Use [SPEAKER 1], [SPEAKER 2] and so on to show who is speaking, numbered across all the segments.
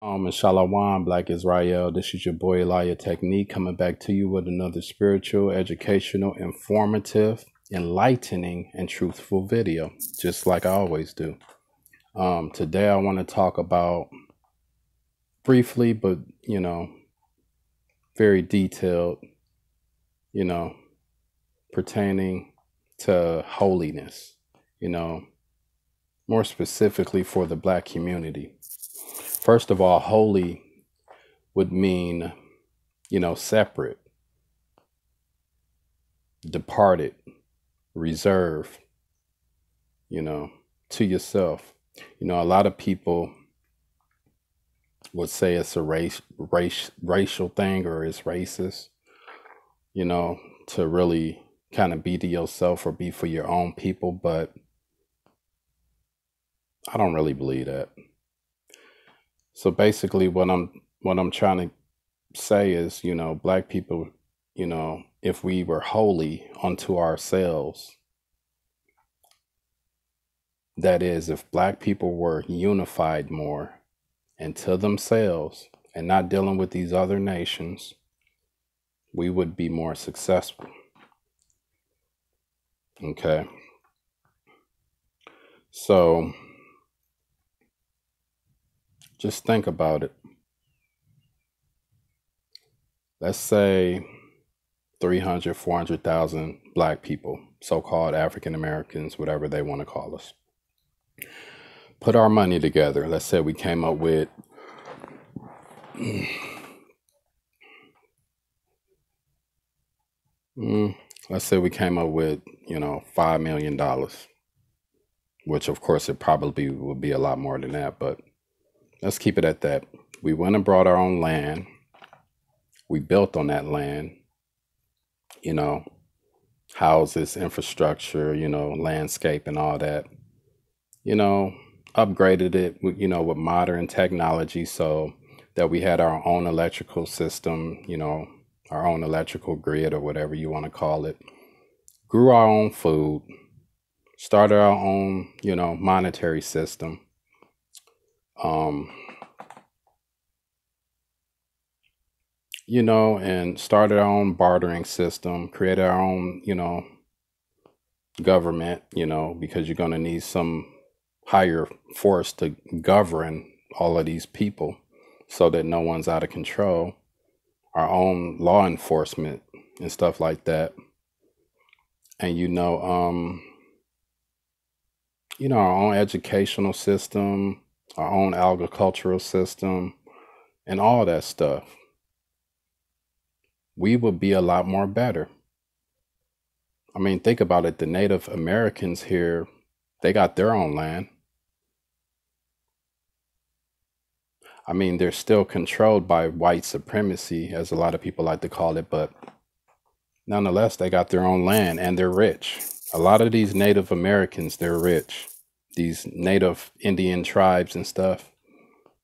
[SPEAKER 1] And Shalom, Black Israel. This is your boy Elijah Technique coming back to you with another spiritual, educational, informative, enlightening, and truthful video, just like I always do. Today I want to talk about briefly, but very detailed, pertaining to holiness, more specifically for the Black community. First of all, holy would mean, separate, departed, reserved, to yourself. A lot of people would say it's a racial thing, or it's racist, to really kind of be to yourself or be for your own people. But I don't really believe that. So basically what I'm trying to say is, Black people, if we were holy unto ourselves, that is, if Black people were unified more into themselves and not dealing with these other nations, we would be more successful. Okay. So just think about it. Let's say 300, 400,000 Black people, so-called African Americans, whatever they want to call us. Put our money together. Let's say we came up with let's say we came up with, $5 million, which of course it probably would be a lot more than that, but let's keep it at that. We went and brought our own land. We built on that land, houses, infrastructure, landscape and all that, upgraded it with, with modern technology so that we had our own electrical system, our own electrical grid or whatever you want to call it, grew our own food, started our own, monetary system, and started our own bartering system, created our own, government, because you're going to need some higher force to govern all of these people so that no one's out of control, our own law enforcement and stuff like that. And, our own educational system, our own agricultural system, and all that stuff, we would be a lot more better. I mean, think about it. The Native Americans here, they got their own land. I mean, they're still controlled by white supremacy, as a lot of people like to call it, but nonetheless, they got their own land and they're rich. A lot of these Native Americans, they're rich. These Native Indian tribes and stuff,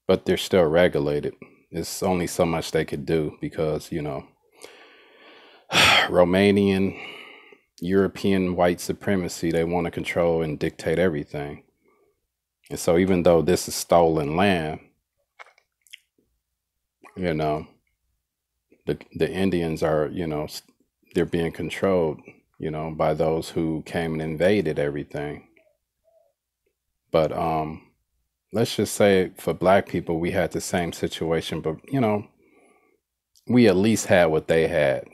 [SPEAKER 1] but they're still regulated. It's only so much they could do because, Romanian, European white supremacy, they want to control and dictate everything. And so even though this is stolen land, the Indians are, they're being controlled, by those who came and invaded everything. But let's just say for Black people, we had the same situation, but, we at least had what they had,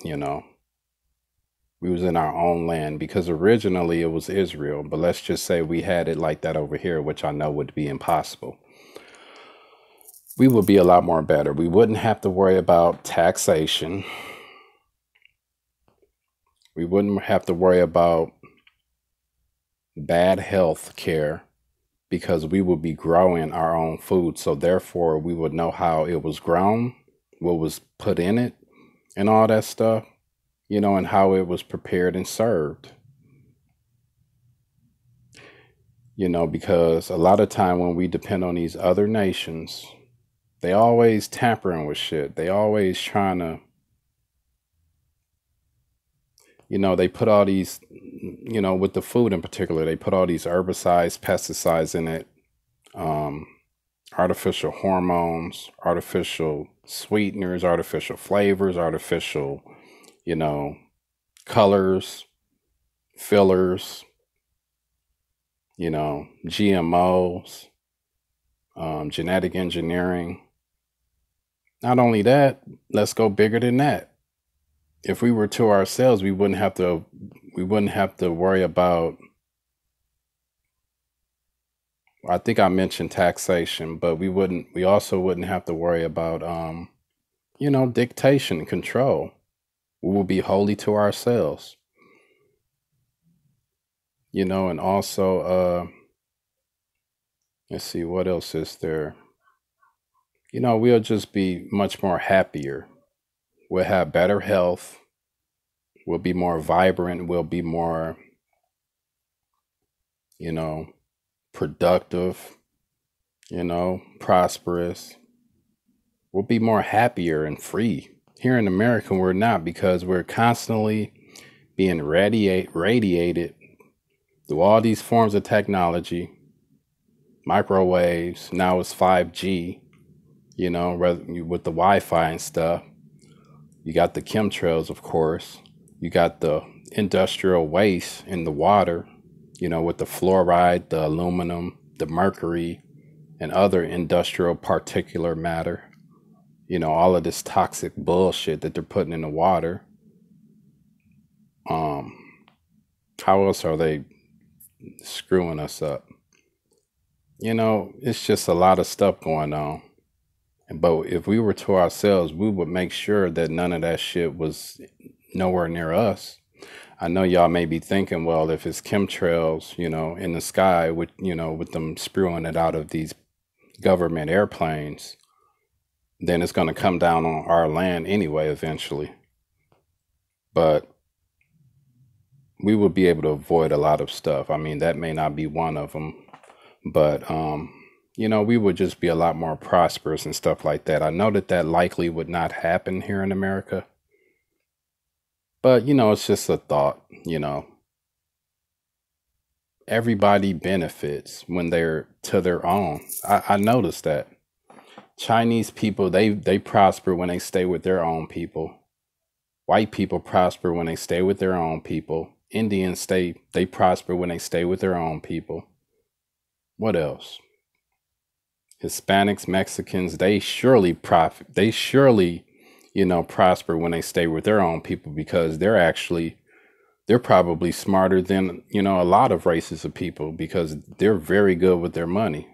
[SPEAKER 1] We was in our own land because originally it was Israel, but let's just say we had it like that over here, which I know would be impossible. We would be a lot more better. We wouldn't have to worry about taxation. We wouldn't have to worry about bad health care because we would be growing our own food. So therefore, we would know how it was grown, what was put in it, and all that stuff, and how it was prepared and served. Because a lot of time when we depend on these other nations, they always tampering with shit. They always trying to, they put all these, with the food in particular, they put all these herbicides, pesticides in it, artificial hormones, artificial sweeteners, artificial flavors, artificial, you know, colors, fillers, GMOs, genetic engineering. Not only that, let's go bigger than that. If we were to ourselves, we wouldn't have to worry about, I think I mentioned taxation, but we also wouldn't have to worry about dictation and control. We will be wholly to ourselves. And also let's see, what else is there? We'll just be much more happier. We'll have better health. We'll be more vibrant. We'll be more, productive, prosperous. We'll be more happier and free. Here in America, we're not, because we're constantly being radiated through all these forms of technology, microwaves. Now it's 5G, with the Wi-Fi and stuff. You got the chemtrails, of course. You got the industrial waste in the water, with the fluoride, the aluminum, the mercury, and other industrial particulate matter. All of this toxic bullshit that they're putting in the water. How else are they screwing us up? It's just a lot of stuff going on. But if we were to ourselves, we would make sure that none of that shit was nowhere near us. I know y'all may be thinking, well, if it's chemtrails, in the sky with them spewing it out of these government airplanes, then it's going to come down on our land anyway, eventually. But we would be able to avoid a lot of stuff. I mean, that may not be one of them, but, we would just be a lot more prosperous and stuff like that. I know that likely would not happen here in America, but, it's just a thought, everybody benefits when they're to their own. I noticed that Chinese people, they prosper when they stay with their own people. White people prosper when they stay with their own people. Indians, they prosper when they stay with their own people. What else? Hispanics, Mexicans, they surely profit. They surely, prosper when they stay with their own people, because they're probably smarter than, a lot of races of people, because they're very good with their money.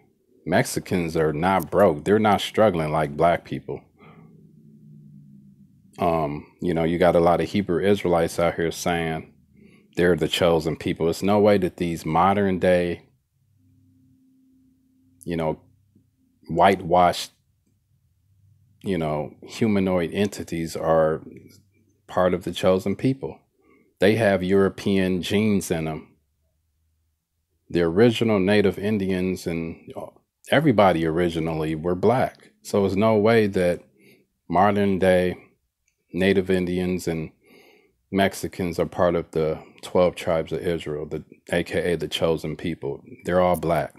[SPEAKER 1] Mexicans are not broke. They're not struggling like black people. You got a lot of Hebrew Israelites out here saying they're the chosen people. It's no way that these modern day, whitewashed, humanoid entities are part of the chosen people. They have European genes in them. The original native Indians and everybody originally were black. So there's no way that modern day native Indians and Mexicans are part of the 12 tribes of Israel, aka the chosen people. They're all black.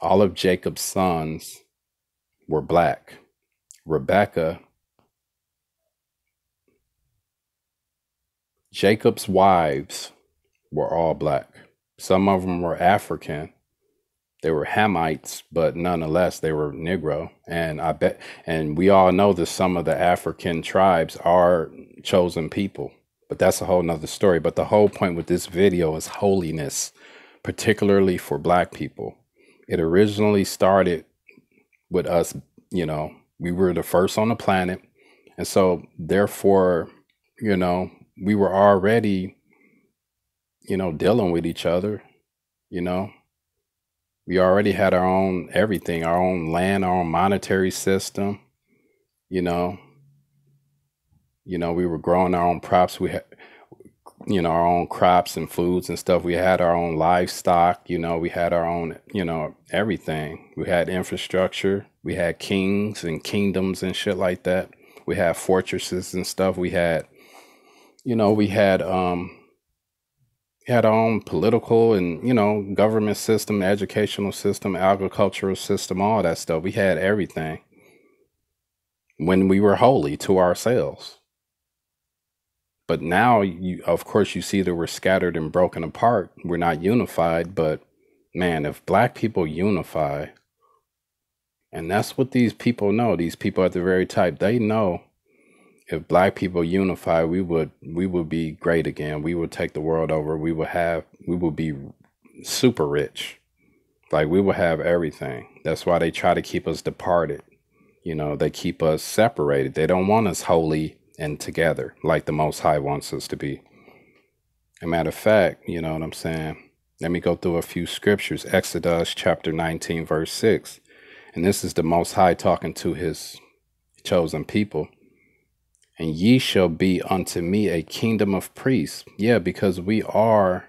[SPEAKER 1] All of Jacob's sons were black. Rebecca, Jacob's wives were all black. Some of them were African. They were Hamites, but nonetheless, they were Negro. And we all know that some of the African tribes are chosen people, but that's a whole nother story. But the whole point with this video is holiness, particularly for black people. It originally started with us, we were the first on the planet. And so therefore, we were already, dealing with each other, we already had our own everything, our own land, our own monetary system, we were growing our own crops. We had, our own crops and foods and stuff. We had our own livestock, we had our own, everything. We had infrastructure. We had kings and kingdoms and shit like that. We had fortresses and stuff. We had, We had our own political and, government system, educational system, agricultural system, all that stuff. We had everything when we were holy to ourselves. But now, of course, you see that we're scattered and broken apart. We're not unified. But man, if black people unify, and that's what these people know, these people at the very top, they know if black people unify, we would be great again. We would take the world over. We would be super rich. Like we will have everything. That's why they try to keep us departed. They keep us separated. They don't want us holy and together like the Most High wants us to be. As a matter of fact, you know what I'm saying? Let me go through a few scriptures. Exodus chapter 19, verse 6. And this is the Most High talking to his chosen people. And ye shall be unto me a kingdom of priests. Yeah, because we are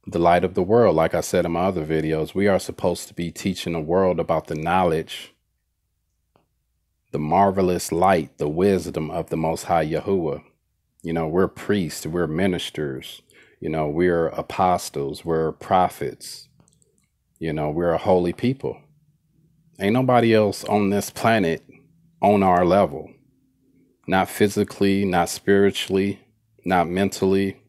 [SPEAKER 1] the light of the world. Like I said in my other videos, we are supposed to be teaching the world about the knowledge, the marvelous light, the wisdom of the Most High Yahuwah. We're priests, we're ministers, we're apostles, we're prophets, we're a holy people. Ain't nobody else on this planet on our level. Not physically, not spiritually, not mentally.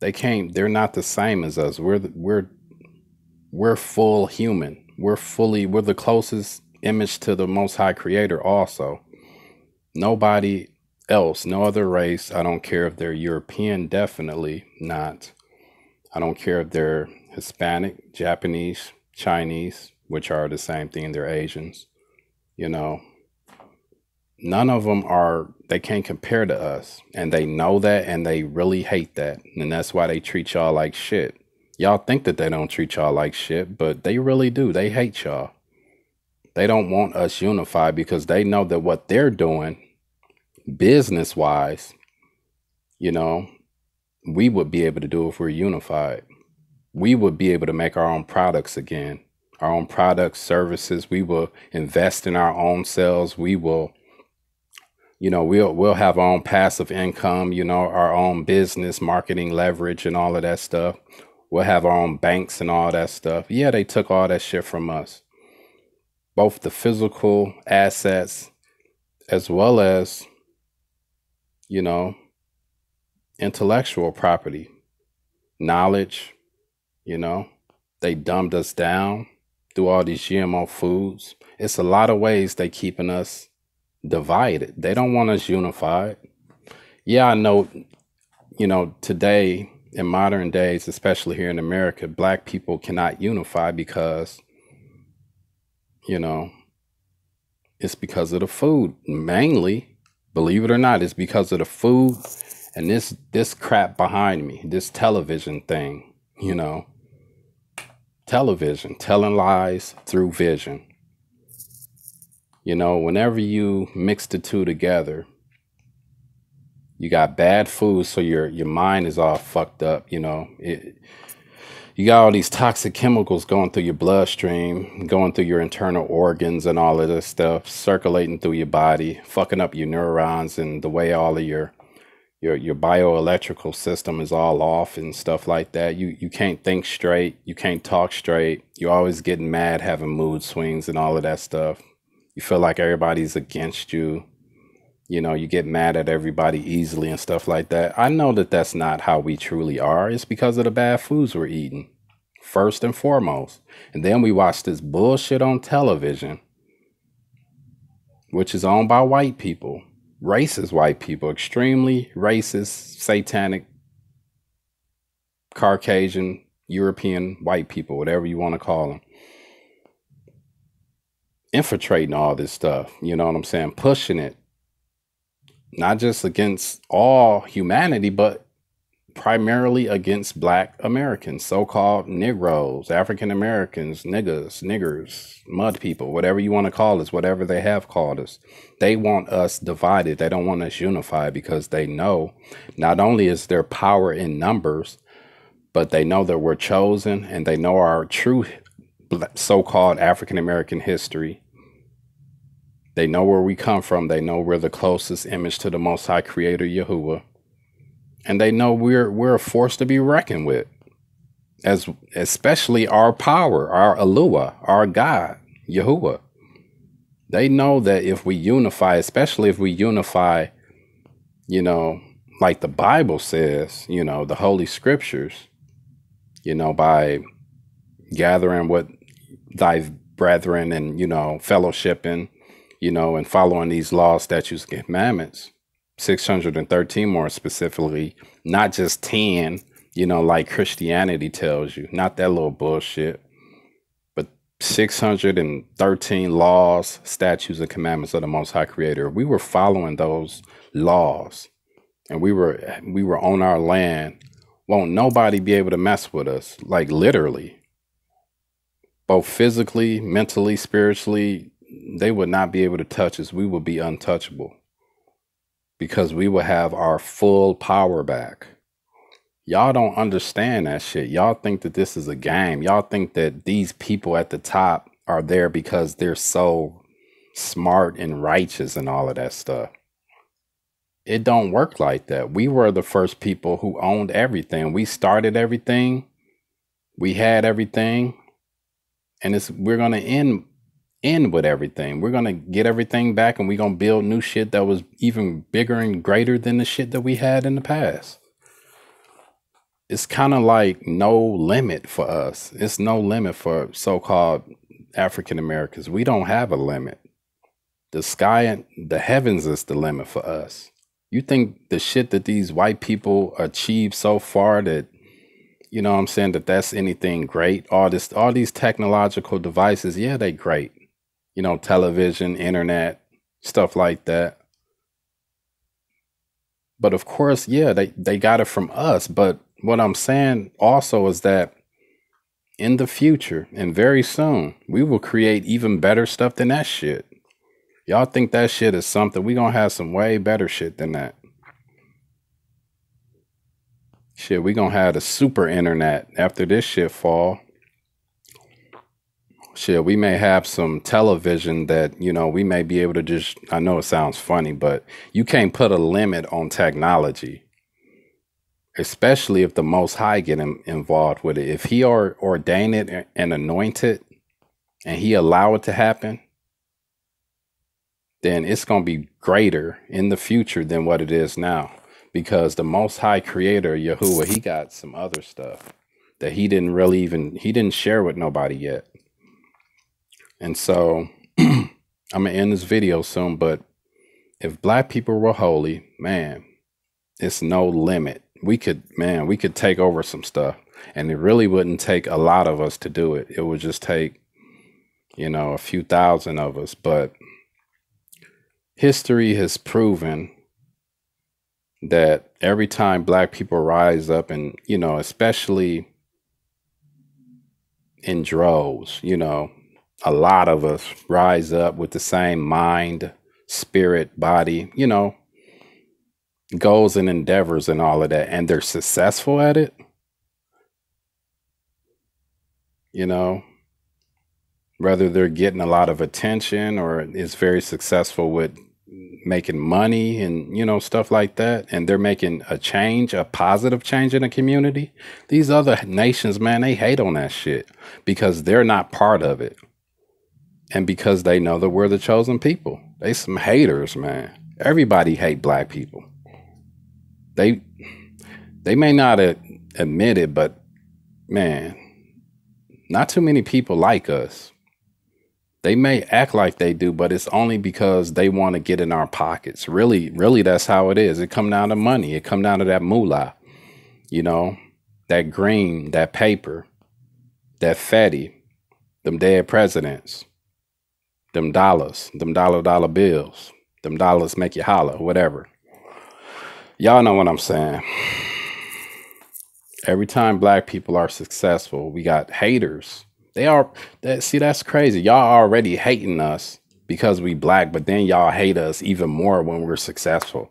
[SPEAKER 1] They're not the same as us. We're full human. We're the closest image to the Most High Creator also. Nobody else, no other race. I don't care if they're European, definitely not. I don't care if they're Hispanic, Japanese, Chinese, which are the same thing. They're Asians. None of them they can't compare to us. And they know that, and they really hate that. And that's why they treat y'all like shit. Y'all think that they don't treat y'all like shit, but they really do. They hate y'all. They don't want us unified because they know that what they're doing, business-wise, we would be able to do if we're unified. We would be able to make our own products again. Our own products, services. We will invest in our own selves. We will, we'll have our own passive income, our own business, marketing leverage and all of that stuff. We'll have our own banks and all that stuff. Yeah, they took all that shit from us. Both the physical assets as well as, intellectual property, knowledge, they dumbed us down through all these GMO foods. It's a lot of ways they keeping us divided. They don't want us unified. Yeah, I know, today in modern days, especially here in America, black people cannot unify because, it's because of the food. Mainly, believe it or not, it's because of the food and this crap behind me, this television thing, television, telling lies through vision. Whenever you mix the two together, you got bad food, so your mind is all fucked up. You got all these toxic chemicals going through your bloodstream, going through your internal organs and all of this stuff, circulating through your body, fucking up your neurons and the way all of your bioelectrical system is all off and stuff like that. You can't think straight. You can't talk straight. You're always getting mad, having mood swings and all of that stuff. You feel like everybody's against you. You get mad at everybody easily and stuff like that. I know that that's not how we truly are. It's because of the bad foods we're eating, first and foremost. And then we watch this bullshit on television, which is owned by white people, racist white people, extremely racist, satanic, Caucasian, European white people, whatever you want to call them. Infiltrating all this stuff, you know what I'm saying? Pushing it. Not just against all humanity, but primarily against Black Americans, so-called Negroes, African Americans, niggers, mud people, whatever you want to call us, whatever they have called us. They want us divided. They don't want us unified because they know not only is there power in numbers, but they know that we're chosen and they know our true so-called African American history. They know where we come from. They know we're the closest image to the Most High Creator, Yahuwah. And they know we're a force to be reckoned with, as especially our power, our Alua, our God, Yahuwah. They know that if we unify, especially if we unify, you know, like the Bible says, the Holy Scriptures, by gathering with thy brethren and, fellowshipping, and following these laws, statutes, and commandments, 613 more specifically, not just 10, like Christianity tells you, not that little bullshit, but 613 laws, statutes, and commandments of the Most High Creator. We were following those laws, and we were on our land. Won't nobody be able to mess with us, like literally, both physically, mentally, spiritually. They would not be able to touch us. We would be untouchable because we will have our full power back. Y'all don't understand that shit. Y'all think that this is a game. Y'all think that these people at the top are there because they're so smart and righteous and all of that stuff. It don't work like that. We were the first people who owned everything. We started everything. We had everything. And we're going to end with everything. We're going to get everything back, and we're going to build new shit that was even bigger and greater than the shit that we had in the past. It's kind of like no limit for us. It's no limit for so-called African Americans. We don't have a limit. The sky and the heavens is the limit for us. You think the shit that these white people achieved so far, that, you know what I'm saying, that's anything great? All these technological devices, yeah, they great. Television, internet, stuff like that. But of course, yeah, they got it from us. But what I'm saying also is that in the future, and very soon, we will create even better stuff than that shit. Y'all think that shit is something? We gonna have some way better shit than that. Shit, we gonna have the super internet after this shit fall. Shit, we may have some television that, we may be able to just, I know it sounds funny, but you can't put a limit on technology, especially if the Most High get involved with it. If he ordain it and anoint it, and he allow it to happen, then it's going to be greater in the future than what it is now. Because the Most High Creator, Yahuwah, he got some other stuff that he didn't share with nobody yet. And so I'm going to end this video soon, but if black people were holy, man, it's no limit. We could take over some stuff, and it really wouldn't take a lot of us to do it. It would just take, a few thousand of us. But history has proven that every time black people rise up, and, especially in droves, a lot of us rise up with the same mind, spirit, body, goals and endeavors and all of that, and they're successful at it, whether they're getting a lot of attention or is very successful with making money and, stuff like that, and they're making a positive change in the community. These other nations, man, they hate on that shit because they're not part of it. And because they know that we're the chosen people. They some haters, man. Everybody hate black people. They may not admit it, but man, not too many people like us. They may act like they do, but it's only because they want to get in our pockets. Really, that's how it is. It come down to money. It come down to that moolah, that green, that paper, that fatty, them dead presidents. Them dollars, them dollar bills, them dollars make you holler, whatever. Y'all know what I'm saying. Every time black people are successful, we got haters. That's crazy. Y'all already hating us because we black, but then y'all hate us even more when we're successful.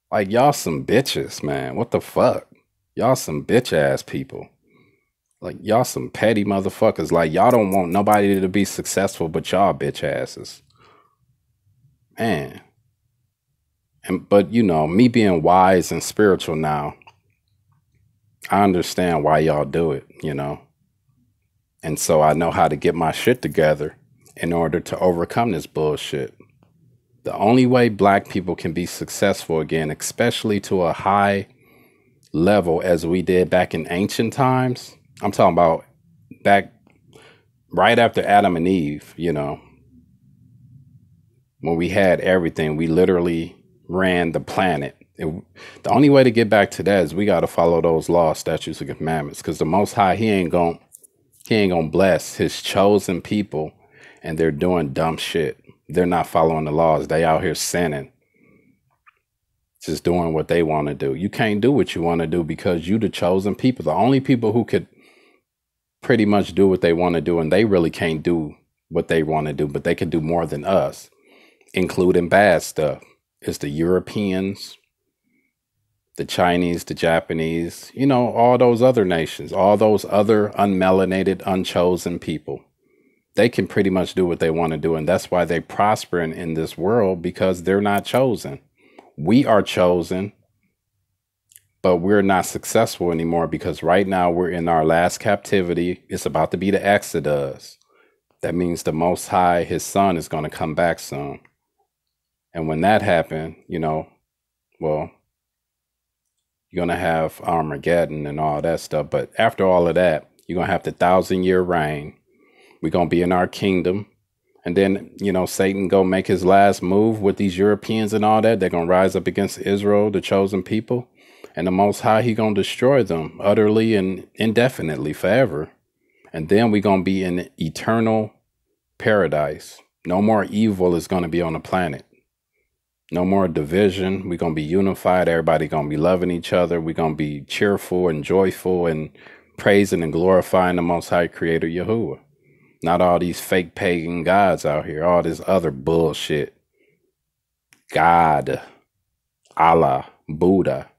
[SPEAKER 1] Like, y'all some bitches, man. What the fuck? Y'all some bitch ass people. Like, y'all some petty motherfuckers. Like, y'all don't want nobody to be successful but y'all bitch asses. Man. But you know, me being wise and spiritual now, I understand why y'all do it, you know. And so I know how to get my shit together in order to overcome this bullshit. The only way black people can be successful again, especially to a high level as we did back in ancient times, I'm talking about back right after Adam and Eve, you know, when we had everything, we literally ran the planet. The only way to get back to that is we got to follow those laws, statutes, and commandments, because the Most High, he ain't gonna bless his chosen people, and they're doing dumb shit. They're not following the laws. They out here sinning, just doing what they want to do. You can't do what you want to do because you the chosen people. The only people who could pretty much do what they want to do, and they really can't do what they want to do, but they can do more than us, including bad stuff, is the Europeans, the Chinese, the Japanese, you know, all those other nations, all those other unmelanated, unchosen people. They can pretty much do what they want to do. And that's why they prospering in this world, because they're not chosen. We are chosen, but we're not successful anymore because right now we're in our last captivity. It's about to be the Exodus. That means the Most High, his son, is going to come back soon. And when that happens, you know, well, you're going to have Armageddon and all that stuff. But after all of that, you're going to have the 1,000-year reign. We're going to be in our kingdom. And then, you know, Satan go make his last move with these Europeans and all that. They're going to rise up against Israel, the chosen people. And the Most High, he going to destroy them utterly and indefinitely forever. And then we're going to be in eternal paradise. No more evil is going to be on the planet. No more division. We're going to be unified. Everybody going to be loving each other. We're going to be cheerful and joyful and praising and glorifying the Most High Creator Yahuwah. Not all these fake pagan gods out here. All this other bullshit. God, Allah, Buddha.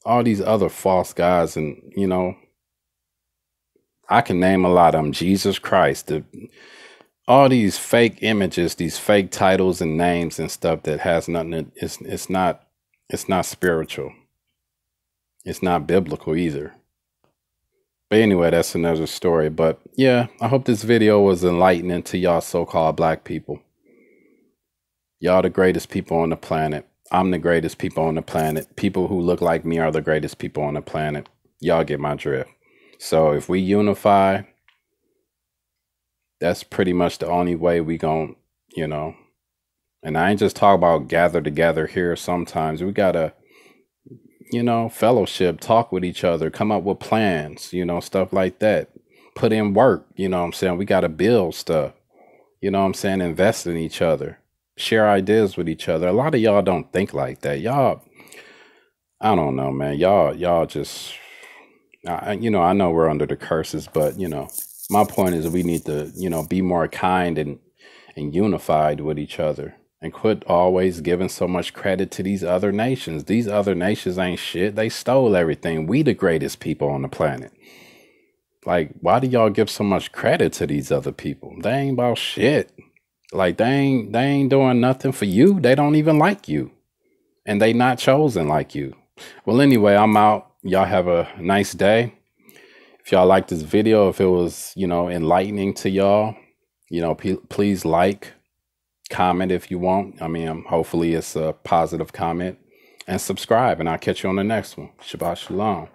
[SPEAKER 1] All these other false gods. And, you know, I can name a lot of them. Jesus Christ. All these fake images, these fake titles and names and stuff that has nothing. It's not spiritual. It's not biblical either. But anyway, that's another story. But yeah, I hope this video was enlightening to y'all so-called black people. Y'all the greatest people on the planet. I'm the greatest people on the planet. People who look like me are the greatest people on the planet. Y'all get my drift. So if we unify, that's pretty much the only way we gon', you know. And I ain't just talk about gather together here sometimes. We gotta, you know, fellowship, talk with each other, come up with plans, you know, stuff like that. Put in work, you know what I'm saying? We got to build stuff, you know what I'm saying? Invest in each other, share ideas with each other. A lot of y'all don't think like that. Y'all, I don't know, man. Y'all just, you know, I know we're under the curses, but, you know, my point is we need to, you know, be more kind and unified with each other. And quit always giving so much credit to these other nations. These other nations ain't shit. They stole everything. We the greatest people on the planet. Like, why do y'all give so much credit to these other people? They ain't about shit. Like, they ain't doing nothing for you. They don't even like you. And they not chosen like you. Well, anyway, I'm out. Y'all have a nice day. If y'all like this video, if it was, you know, enlightening to y'all, you know, please like, comment if you want. I mean, hopefully it's a positive comment, and subscribe, and I'll catch you on the next one. Shabbat Shalom.